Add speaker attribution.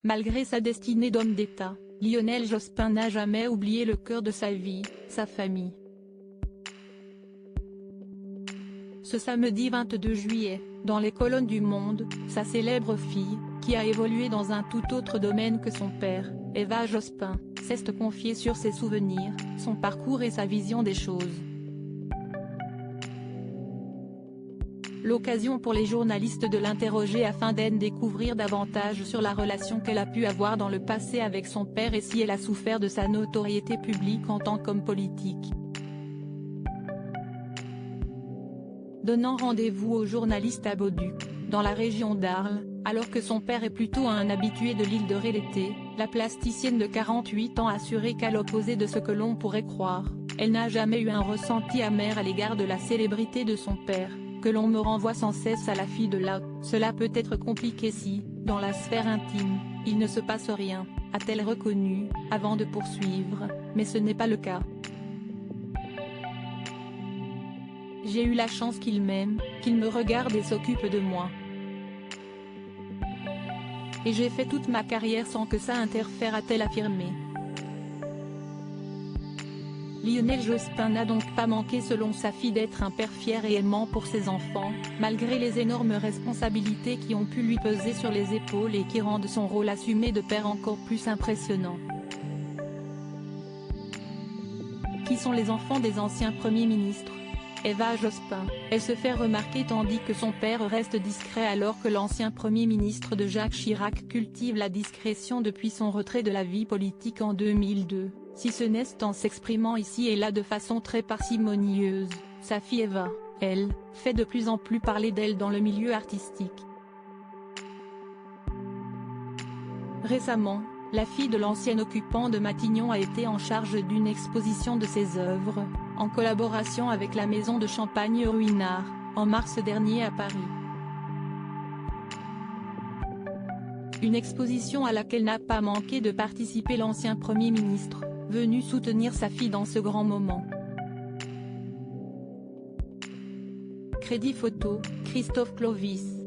Speaker 1: Malgré sa destinée d'homme d'État, Lionel Jospin n'a jamais oublié le cœur de sa vie, sa famille. Ce samedi 22 juillet, dans les colonnes du Monde, sa célèbre fille, qui a évolué dans un tout autre domaine que son père, Eva Jospin, s'est confiée sur ses souvenirs, son parcours et sa vision des choses. L'occasion pour les journalistes de l'interroger afin d'en découvrir davantage sur la relation qu'elle a pu avoir dans le passé avec son père et si elle a souffert de sa notoriété publique en tant qu'homme politique. Donnant rendez-vous aux journalistes à Bauduc, dans la région d'Arles, alors que son père est plutôt un habitué de l'île de Ré l'été, la plasticienne de 48 ans a assuré qu'à l'opposé de ce que l'on pourrait croire, elle n'a jamais eu un ressenti amer à l'égard de la célébrité de son père, que l'on me renvoie sans cesse à la fille de l'autre. Cela peut être compliqué si, dans la sphère intime, il ne se passe rien, a-t-elle reconnu, avant de poursuivre, mais ce n'est pas le cas. J'ai eu la chance qu'il m'aime, qu'il me regarde et s'occupe de moi. Et j'ai fait toute ma carrière sans que ça interfère, a-t-elle affirmé. Lionel Jospin n'a donc pas manqué selon sa fille d'être un père fier et aimant pour ses enfants, malgré les énormes responsabilités qui ont pu lui peser sur les épaules et qui rendent son rôle assumé de père encore plus impressionnant. Qui sont les enfants des anciens premiers ministres? Eva Jospin, elle se fait remarquer tandis que son père reste discret alors que l'ancien Premier ministre de Jacques Chirac cultive la discrétion depuis son retrait de la vie politique en 2002, si ce n'est en s'exprimant ici et là de façon très parcimonieuse. Sa fille Eva, elle, fait de plus en plus parler d'elle dans le milieu artistique. Récemment, la fille de l'ancien occupant de Matignon a été en charge d'une exposition de ses œuvres, en collaboration avec la maison de champagne Ruinart, en mars dernier à Paris. Une exposition à laquelle n'a pas manqué de participer l'ancien Premier ministre, venu soutenir sa fille dans ce grand moment. Crédit photo, Christophe Clovis.